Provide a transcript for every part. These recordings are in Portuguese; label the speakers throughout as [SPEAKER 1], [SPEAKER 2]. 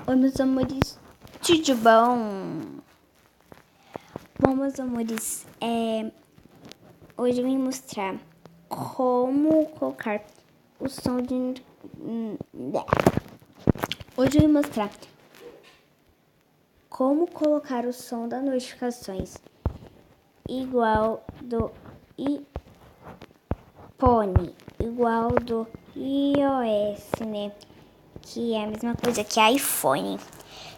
[SPEAKER 1] Oi, meus amores, tudo bom? Bom, meus amores, hoje eu vim mostrar como colocar o som de... Hoje eu vim mostrar como colocar o som das notificações igual do iPhone, igual do iOS, né? Que é a mesma coisa que iPhone.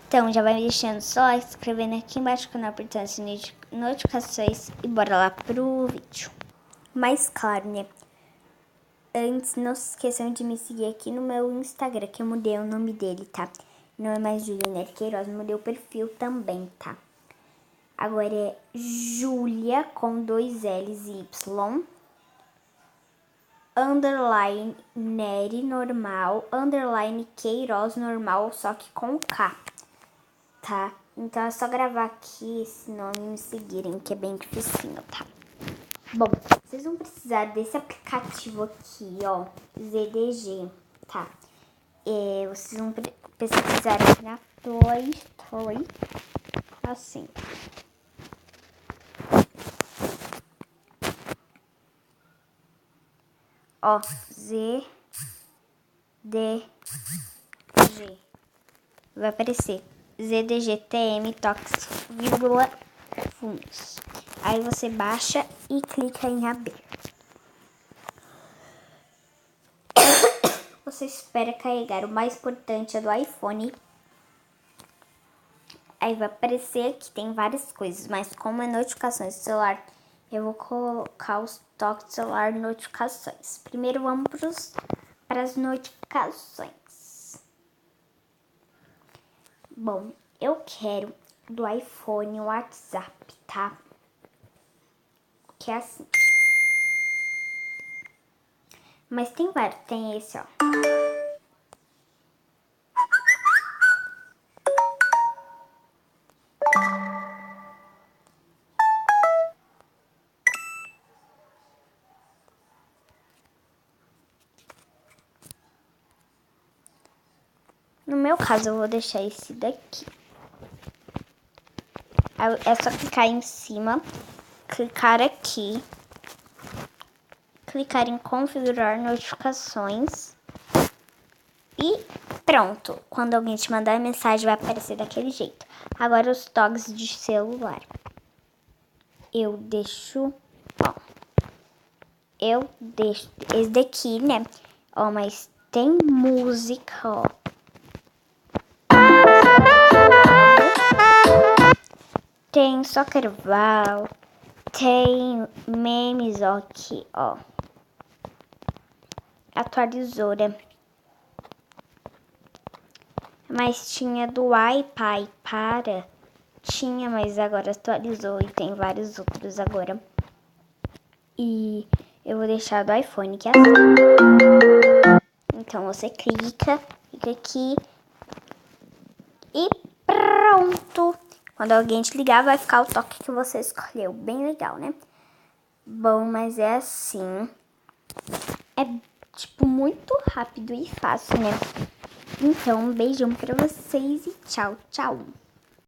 [SPEAKER 1] Então, já vai me deixando só, inscrevendo aqui embaixo no canal, apertando as notificações e bora lá pro vídeo. Mas claro, né? Antes, não se esqueçam de me seguir aqui no meu Instagram, que eu mudei o nome dele, tá? Não é mais Julia Queiroz, mudei o perfil também, tá? Agora é Julia com 2 L's e Y, underline Nery normal, underline Queiroz normal, só que com K, tá? Então é só gravar aqui esse nome e me seguirem, que é bem dificinho, tá? Bom, vocês vão precisar desse aplicativo aqui, ó, ZDG, tá? Vocês vão pesquisar aqui na Play Store, assim. Ó, ZDG. Vai aparecer ZDGTM Tox, Fundos. Aí você baixa e clica em abrir. Você espera carregar. O mais importante é do iPhone. Aí vai aparecer que tem várias coisas, mas como é notificações do celular, eu vou colocar os toques do celular notificações. Primeiro vamos para as notificações. Bom, eu quero do iPhone o WhatsApp, tá? Que é assim. Mas tem vários, tem esse, ó. No meu caso, eu vou deixar esse daqui. É só clicar em cima, clicar aqui, clicar em configurar notificações e pronto. Quando alguém te mandar mensagem, vai aparecer daquele jeito. Agora os toques de celular. Eu deixo, ó, esse daqui, né? Ó, mas tem música, ó. Tem só carnaval, tem memes, ó, aqui, ó. Atualizou, né? Mas tinha do iPad para. Tinha, mas agora atualizou e tem vários outros agora. E eu vou deixar do iPhone, que é assim. Então você clica aqui e pronto. Quando alguém te ligar, vai ficar o toque que você escolheu. Bem legal, né? Bom, mas é assim. É, tipo, muito rápido e fácil, né? Então, um beijão pra vocês e tchau, tchau.